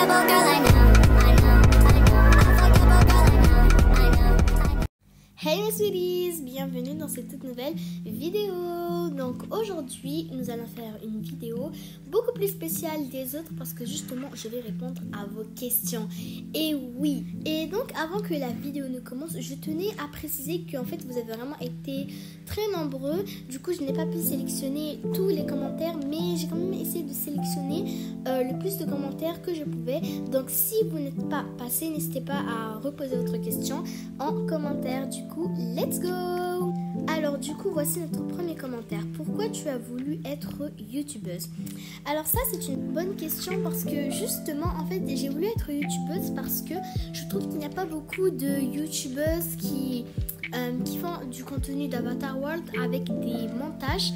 unforgettable girl, I know. Unforgettable girl, I know. Hey mes sweeties, bienvenue dans cette toute nouvelle vidéo. Donc aujourd'hui nous allons faire une vidéo beaucoup plus spéciale des autres parce que justement je vais répondre à vos questions. Et oui, et donc avant que la vidéo ne commence, je tenais à préciser qu'en fait vous avez vraiment été très nombreux. Du coup je n'ai pas pu sélectionner tous les commentaires, mais j'ai quand même essayé de sélectionner le plus de commentaires que je pouvais. Donc si vous n'êtes pas passé, n'hésitez pas à reposer votre question en commentaire. Du coup, let's go! Alors du coup, voici notre premier commentaire. Pourquoi tu as voulu être youtubeuse? Alors ça, c'est une bonne question parce que justement, en fait, j'ai voulu être youtubeuse parce que je trouve qu'il n'y a pas beaucoup de youtubeuses qui font du contenu d'Avatar World avec des montages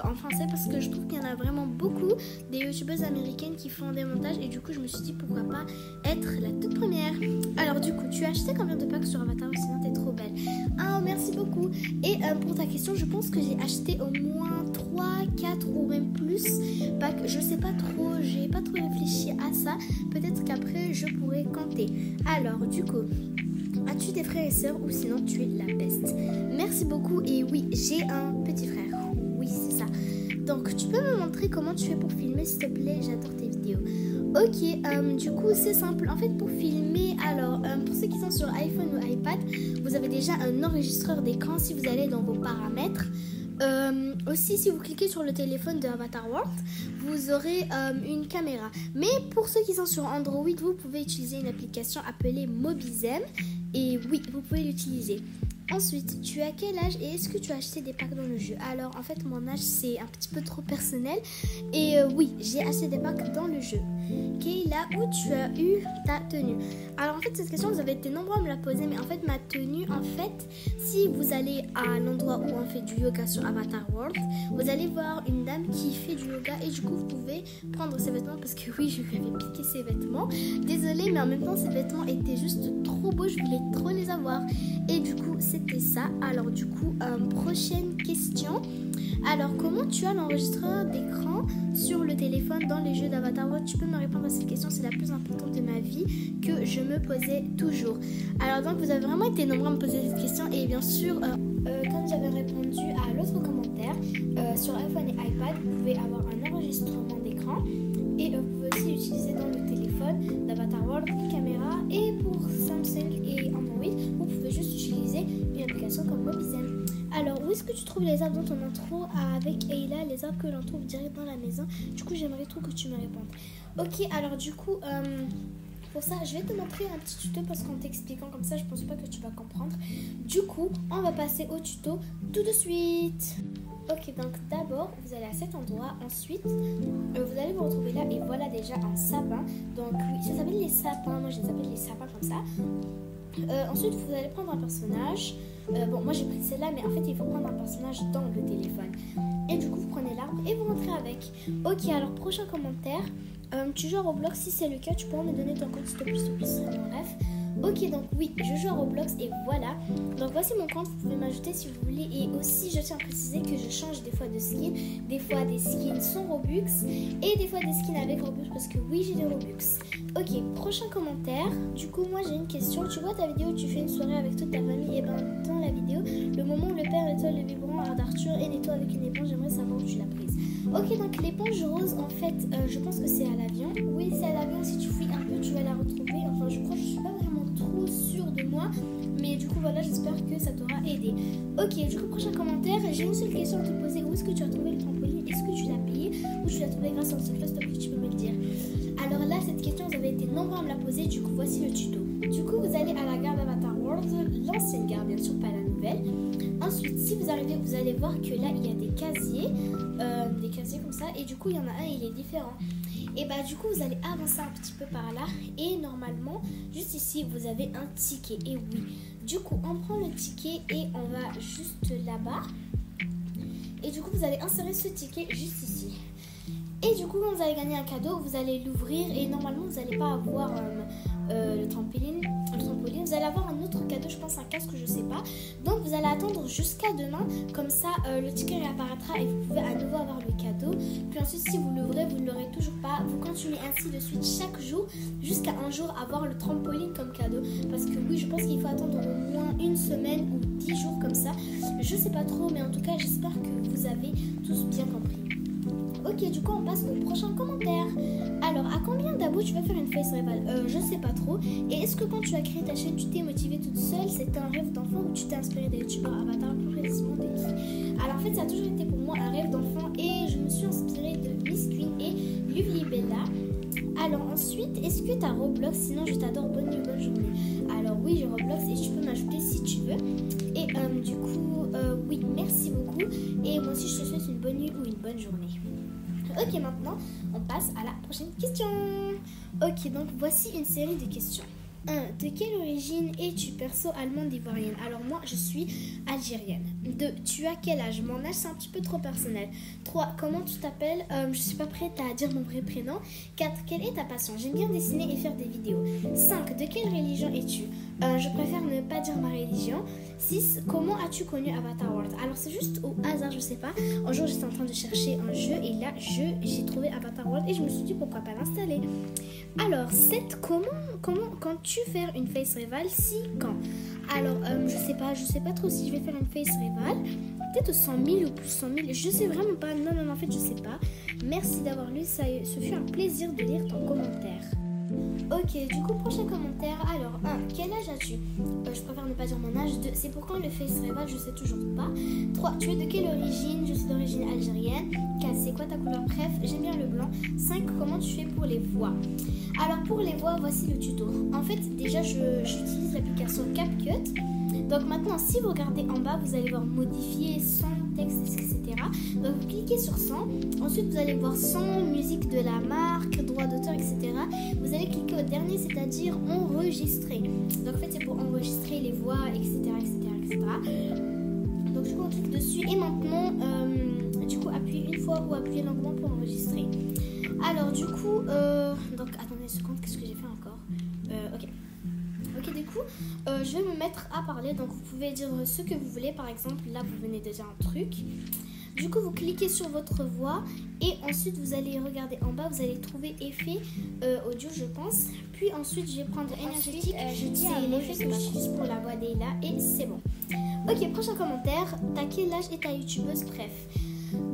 en français, parce que je trouve qu'il y en a vraiment beaucoup des youtubeuses américaines qui font des montages, et du coup je me suis dit pourquoi pas être la toute première. Alors du coup, tu as acheté combien de packs sur Avatar? Sinon t'es trop belle. Ah, merci beaucoup. Et pour ta question, je pense que j'ai acheté au moins 3, 4 ou même plus packs. Je sais pas trop, j'ai pas trop réfléchi à ça. Peut-être qu'après je pourrais compter. Alors du coup, as-tu des frères et sœurs ou sinon tu es la peste? Merci beaucoup. Et oui, j'ai un petit frère. Oui, c'est ça. Donc, tu peux me montrer comment tu fais pour filmer, s'il te plaît? J'adore tes vidéos. Ok, du coup, c'est simple. En fait, pour filmer, alors, pour ceux qui sont sur iPhone ou iPad, vous avez déjà un enregistreur d'écran si vous allez dans vos paramètres. Aussi, si vous cliquez sur le téléphone de Avatar World, vous aurez une caméra. Mais pour ceux qui sont sur Android, vous pouvez utiliser une application appelée Mobizem. Et oui, vous pouvez l'utiliser. Ensuite, tu as quel âge et est-ce que tu as acheté des packs dans le jeu? Alors, en fait, mon âge, c'est un petit peu trop personnel. Et oui, j'ai acheté des packs dans le jeu. Kayla, où tu as eu ta tenue? Alors, en fait, cette question, vous avez été nombreux à me la poser. Mais en fait, ma tenue, en fait, si vous allez à l'endroit où on fait du yoga sur Avatar World, vous allez voir une dame qui fait du yoga. Et du coup, vous pouvez prendre ses vêtements parce que oui, je lui avais piqué ses vêtements. Désolée, mais en même temps, ces vêtements étaient juste trop beaux. Je voulais trop les avoir. Et du coup, c'était ça. Alors du coup, prochaine question. Alors, comment tu as l'enregistreur d'écran sur le téléphone dans les jeux d'Avatar World? Tu peux me répondre à cette question, c'est la plus importante de ma vie que je me posais toujours. Alors donc, vous avez vraiment été nombreux à me poser cette question. Et bien sûr, comme j'avais répondu à l'autre commentaire, sur iPhone et iPad, vous pouvez avoir un enregistrement d'écran. Et vous pouvez aussi l'utiliser dans le téléphone d'Avatar World, une caméra. Et pour Samsung et Android, vous pouvez juste utiliser une application comme Mobizem. Alors, où est-ce que tu trouves les arbres dans ton intro avec Ayla, les arbres que l'on trouve direct dans la maison? Du coup, j'aimerais trop que tu me répondes. Ok, alors du coup, pour ça, je vais te montrer un petit tuto parce qu'en t'expliquant comme ça, je pense pas que tu vas comprendre. Du coup, on va passer au tuto tout de suite. Ok, donc d'abord, vous allez à cet endroit. Ensuite, vous allez vous retrouver là et voilà déjà un sapin. Donc oui, ça s'appelle les sapins. Moi, je les appelle les sapins comme ça. Ensuite, vous allez prendre un personnage. Bon, moi j'ai pris celle-là, mais en fait, il faut prendre un personnage dans le téléphone. Et du coup, vous prenez l'arbre et vous rentrez avec. Ok, alors prochain commentaire. Tu joues à Roblox? Si c'est le cas, tu pourras me donner ton compte, s'il te plaît, c'est mon rêve. Ok, donc oui, je joue à Roblox et voilà. Donc voici mon compte, vous pouvez m'ajouter si vous voulez. Et aussi, je tiens à préciser que je change des fois de skin. Des fois des skins sans Robux et des fois des skins avec Robux parce que oui, j'ai des Robux. Ok, prochain commentaire. Du coup, moi j'ai une question. Tu vois ta vidéo où tu fais une soirée avec toute ta famille? Et ben dans la vidéo, le moment où le père nettoie le biberon d'Arthur et nettoie avec une éponge, j'aimerais savoir où tu l'as prise. Ok, donc l'éponge rose, en fait, je pense que c'est à l'avion. Oui, c'est à l'avion. Si tu fouilles un peu, tu vas la retrouver. Enfin, je crois que je suis pas vraiment trop sûre de moi, mais du coup voilà, j'espère que ça t'aura aidé. Ok, du coup prochain commentaire, j'ai une seule question à te poser. Où est-ce que tu as trouvé le trampoline? Est-ce que tu l'as payé ou tu l'as trouvé grâce à un secret? S'il te plaît, tu peux me le dire. Alors là, cette question, vous avez été nombreux à me la poser. Du coup, voici le tuto. Du coup, vous allez à la gare d'Avatar World, l'ancienne gare bien sûr, pas la nouvelle. Ensuite, si vous arrivez, vous allez voir que là, il y a des casiers comme ça, et du coup, il y en a un, il est différent. Et bah du coup, vous allez avancer un petit peu par là, et normalement, juste ici, vous avez un ticket. Et oui, du coup, on prend le ticket et on va juste là-bas. Et du coup, vous allez insérer ce ticket juste ici. Et du coup, quand vous allez gagner un cadeau, vous allez l'ouvrir et normalement, vous n'allez pas avoir le trampoline. Vous allez avoir un autre cadeau, je pense un casque, je sais pas. Donc, vous allez attendre jusqu'à demain. Comme ça, le ticket réapparaîtra et vous pouvez à nouveau avoir le cadeau. Puis ensuite si vous l'ouvrez, vous ne l'aurez toujours pas. Vous continuez ainsi de suite chaque jour jusqu'à un jour avoir le trampoline comme cadeau. Parce que oui, je pense qu'il faut attendre au moins une semaine ou 10 jours comme ça. Je sais pas trop, mais en tout cas, j'espère que vous avez tous bien compris. Ok, du coup, on passe au prochain commentaire. Alors, à combien d'abos tu vas faire une face reveal? Je sais pas trop. Et est-ce que quand tu as créé ta chaîne, tu t'es motivée toute seule? C'était un rêve d'enfant ou tu t'es inspirée des youtubeurs Avatar, plus précisément de qui? Alors, en fait, ça a toujours été pour moi un rêve d'enfant et je me suis inspirée de Miss Queen et Lovely Bella. Alors, ensuite, est-ce que tu as Roblox? Sinon, je t'adore. Bonne nuit, bonne journée. Alors, oui, j'ai Roblox et tu peux m'ajouter si tu veux. Et du coup, oui, merci beaucoup. Et moi aussi, je te souhaite une bonne nuit ou une bonne journée. Ok, maintenant, on passe à la prochaine question. Ok, donc voici une série de questions. 1. De quelle origine es-tu? Perso, allemande, ivoirienne. Alors moi, je suis algérienne. 2. Tu as quel âge? Mon âge, c'est un petit peu trop personnel. 3. Comment tu t'appelles? Je suis pas prête à dire mon vrai prénom. 4. Quelle est ta passion? J'aime bien dessiner et faire des vidéos. 5. De quelle religion es-tu? Je préfère ne pas dire ma religion. 6. Comment as-tu connu Avatar World? Alors c'est juste au hasard, je sais pas. Un jour j'étais en train de chercher un jeu et là j'ai trouvé Avatar World et je me suis dit pourquoi pas l'installer. Alors 7. Quand tu fais une face reveal, si quand? Alors je sais pas trop si je vais faire une face reveal. Peut-être 100 000 ou plus 100 000. Je sais vraiment pas. Non, en fait je sais pas. Merci d'avoir lu. Ce fut un plaisir de lire ton commentaire. Ok, du coup, prochain commentaire. Alors, 1. Quel âge as-tu? Je préfère ne pas dire mon âge. 2. C'est pour quand le face reveal? Je sais toujours pas. 3. Tu es de quelle origine? Je suis d'origine algérienne. 4. C'est quoi ta couleur préf? J'aime bien le blanc. 5. Comment tu fais pour les voix? Alors, pour les voix, voici le tuto. En fait, déjà, j'utilise l'application CapCut. Donc maintenant, si vous regardez en bas, vous allez voir modifier son texte, etc. Donc vous cliquez sur son. Ensuite, vous allez voir son, musique de la marque, droit d'auteur, etc. Vous allez cliquer au dernier, c'est-à-dire enregistrer. Donc en fait, c'est pour enregistrer les voix, etc. Donc du coup, on clique dessus et maintenant, du coup, appuyez une fois ou appuyez longuement pour enregistrer. Alors du coup, donc attendez une seconde, qu'est-ce que j'ai fait encore? Ok, du coup, je vais me mettre à parler. Donc, vous pouvez dire ce que vous voulez. Par exemple, là, vous venez de dire un truc. Du coup, vous cliquez sur votre voix et ensuite, vous allez regarder en bas. Vous allez trouver effet audio, je pense. Puis ensuite, je vais prendre énergétique. C'est l'effet que j'utilise pour la voix d'Eila et c'est bon. Ok, prochain commentaire. T'as quel âge et ta youtubeuse préf?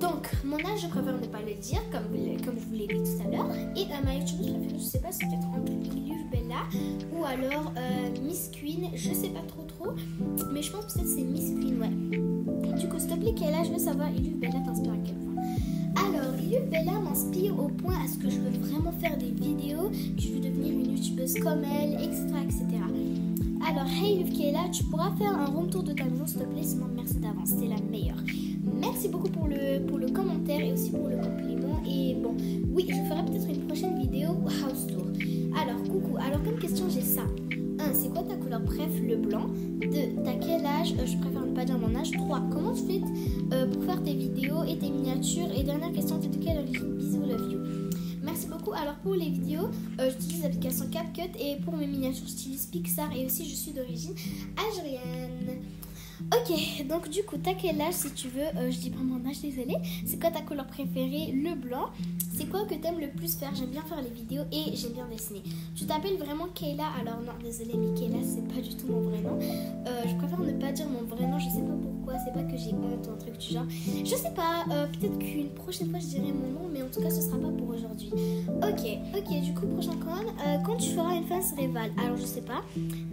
Donc, mon âge, je préfère ne pas le dire, comme je vous l'ai dit tout à l'heure. Et ma youtubeuse préférée, je sais pas, c'est peut-être entre Lovely Bella ou alors Miss Queen, je sais pas trop, mais je pense peut-être c'est Miss Queen, ouais. Du coup, s'il te plaît, quel âge je veux savoir, Lovely Bella t'inspire à quel point? Alors, Lovely Bella m'inspire au point à ce que je veux vraiment faire des vidéos, que je veux devenir une youtubeuse comme elle, etc. Alors, hey Lovely, tu pourras faire un room tour de ta maison, s'il te plaît, sinon merci d'avance, c'est la meilleure. Merci beaucoup pour le commentaire et aussi pour le compliment. Et bon, oui, je ferai peut-être une prochaine vidéo house tour. Alors, coucou. Alors, comme question, j'ai ça. 1. C'est quoi ta couleur préf? Le blanc. 2. T'as quel âge? Je préfère ne pas dire mon âge. 3. Comment tu fais pour faire tes vidéos et tes miniatures? Et dernière question, t'es de quelle origine? Bisous, love you. Merci beaucoup. Alors, pour les vidéos, j'utilise l'application CapCut et pour mes miniatures, j'utilise Pixar et aussi je suis d'origine algérienne. Ok, donc du coup, t'as quel âge si tu veux? Je dis pas mon âge, désolée. C'est quoi ta couleur préférée? Le blanc. C'est quoi que t'aimes le plus faire? J'aime bien faire les vidéos et j'aime bien dessiner. Tu t'appelles vraiment Kayla? Alors non, désolée, mais Kayla, c'est pas du tout mon vrai nom. Je préfère ne pas dire mon vrai nom, je sais pas pourquoi. C'est pas que j'ai honte ou un truc du genre. Je sais pas, peut-être qu'une prochaine fois je dirai mon nom, mais en tout cas, ce sera pas pour aujourd'hui. Ok, du coup, prochain quand tu feras une face reveal? Alors je sais pas.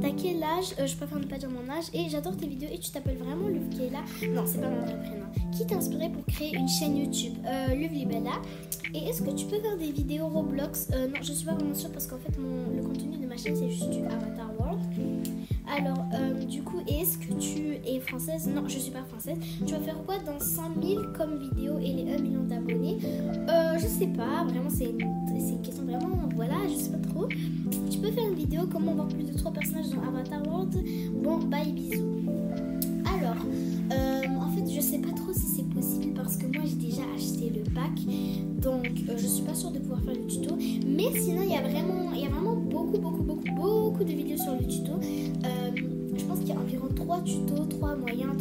T'as quel âge? Je préfère ne pas dire mon âge et j'adore tes vidéos et tu t'appelles vraiment Lovely Bella? Non, c'est pas mon vrai prénom. Qui t'a inspiré pour créer une chaîne YouTube? Lovely Bella. Et est-ce que tu peux faire des vidéos Roblox? Non, je suis pas vraiment sûre parce qu'en fait le contenu de ma chaîne c'est juste du Avatar World. Alors, du coup, est-ce que tu es française? Non, je suis pas française. Tu vas faire quoi dans 100 000 comme vidéo et les 1 million d'abonnés? Je sais pas, vraiment c'est une question vraiment, voilà, je sais pas trop. Tu peux faire une vidéo comment voir plus de 3 personnages dans Avatar World? Bon, bye, bisous. Alors, en fait, je sais pas trop si c'est possible parce que moi j'ai déjà acheté le pack, donc je suis pas sûre de pouvoir faire le tuto. Mais sinon, il y a vraiment beaucoup de vidéos sur le tuto. Je pense qu'il y a environ 3 tutos, 3 moyens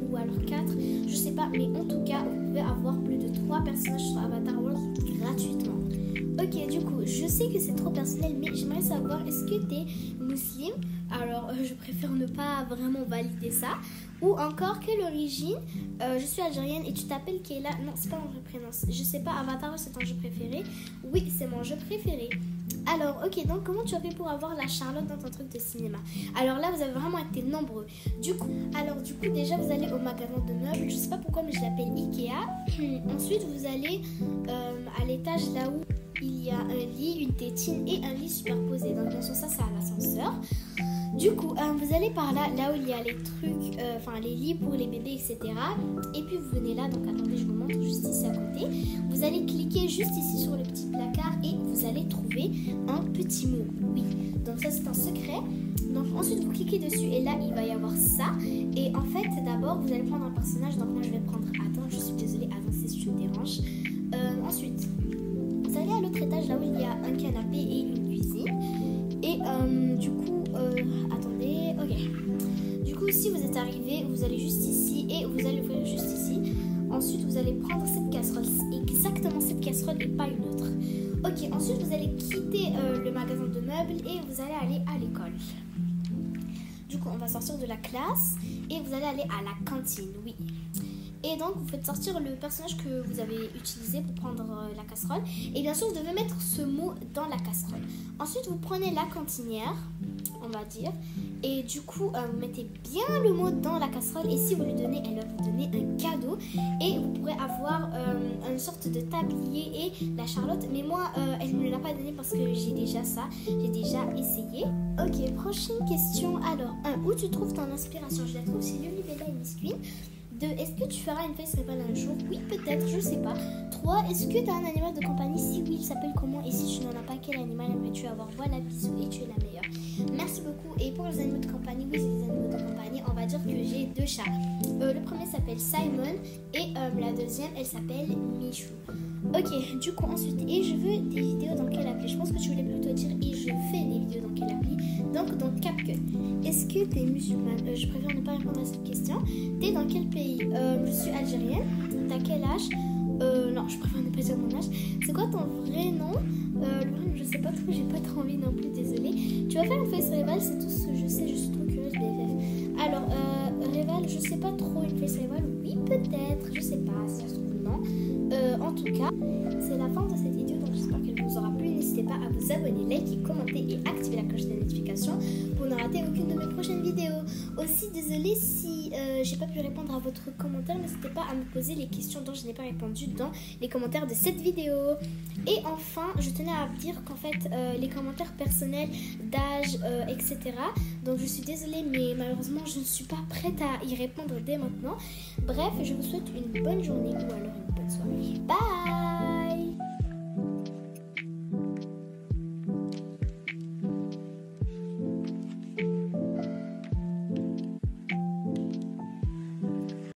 ou alors 4, je sais pas, mais en tout cas, vous pouvez avoir plus de 3 personnages sur Avatar World gratuitement. Ok, du coup, je sais que c'est trop personnel, mais j'aimerais savoir, est-ce que tu es musulman? Alors, je préfère ne pas vraiment valider ça. Ou encore, quelle origine? Je suis algérienne et tu t'appelles Kayla. Non, c'est pas mon vrai prénom. Je sais pas, Avatar, c'est ton jeu préféré? Oui, c'est mon jeu préféré. Alors, ok, donc comment tu as fait pour avoir la Charlotte dans ton truc de cinéma? Alors là, vous avez vraiment été nombreux. Du coup, déjà, vous allez au magasin de meubles. Je sais pas pourquoi, mais je l'appelle Ikea. Ensuite, vous allez à l'étage là où il y a un lit, une tétine et un lit superposé. Donc, bien sûr, ça, c'est à l'ascenseur. Du coup, vous allez par là où il y a les trucs, les lits pour les bébés, etc. Et puis vous venez là, donc attendez, je vous montre juste ici à côté. Vous allez cliquer juste ici sur le petit placard et vous allez trouver un petit mot. Oui, donc ça c'est un secret. Donc ensuite vous cliquez dessus et là il va y avoir ça. Et en fait, d'abord vous allez prendre un personnage. Donc moi je vais prendre Adam, je suis désolée, Adam, si tu te déranges. Ensuite, vous allez à l'autre étage là où il y a un canapé et une cuisine. Et du coup, attendez, ok. Du coup, si vous êtes arrivé, vous allez juste ici et vous allez ouvrir juste ici. Ensuite, vous allez prendre cette casserole, exactement cette casserole et pas une autre. Ok, ensuite, vous allez quitter le magasin de meubles et vous allez aller à l'école. Du coup, on va sortir de la classe et vous allez aller à la cantine, oui. Et donc, vous faites sortir le personnage que vous avez utilisé pour prendre la casserole. Et bien sûr, vous devez mettre ce mot dans la casserole. Ensuite, vous prenez la cantinière, on va dire. Et du coup, vous mettez bien le mot dans la casserole. Et si vous lui donnez, elle va vous donner un cadeau. Et vous pourrez avoir une sorte de tablier et la Charlotte. Mais moi, elle ne me l'a pas donné parce que j'ai déjà ça. J'ai déjà essayé. Ok, prochaine question. Alors, 1. Où tu trouves ton inspiration? Je la trouve chez Lulubella et Miss Queen. 2. Est-ce que tu feras une face reveal un jour? Oui, peut-être, je sais pas. 3. Est-ce que tu as un animal de compagnie? Si oui, il s'appelle comment? Et si tu n'en as pas, quel animal aimerais-tu avoir? Voilà, bisous et tu es la meilleure. Merci beaucoup. Et pour les animaux de compagnie, oui, c'est des animaux de compagnie. On va dire que j'ai 2 chats. Le premier s'appelle Simon et la deuxième, elle s'appelle Michou. Ok, du coup, ensuite, et je veux des vidéos dans quelle appli? Je pense que tu voulais plutôt dire et je fais des vidéos dans quelle appli? Donc, dans CapCut. Est-ce que tu es musulmane? Je préfère ne pas répondre à cette question. Tu es dans quel pays? Je suis algérienne. T'as quel âge? Non, je préfère ne pas dire mon âge. C'est quoi ton vrai nom? Le vrai nom, je sais pas trop, j'ai pas trop envie non plus, désolée. Tu vas faire une face reveal, c'est tout ce que je sais, je suis trop curieuse, BFF. Alors, reveal, je sais pas trop, une face reveal, oui, peut-être, je sais pas, si ça se trouve, non. En tout cas, c'est la fin de cette vidéo, donc j'espère qu'elle vous aura plu. N'hésitez pas à vous abonner, liker, commenter et activer la cloche de notification pour ne rater aucune de mes prochaines vidéos. Aussi, désolée si j'ai pas pu répondre à votre commentaire, n'hésitez pas à me poser les questions dont je n'ai pas répondu dans les commentaires de cette vidéo. Et enfin, je tenais à dire qu'en fait, les commentaires personnels d'âge, etc. Donc je suis désolée, mais malheureusement, je ne suis pas prête à y répondre dès maintenant. Bref, je vous souhaite une bonne journée ou alors une bonne soirée. Bye!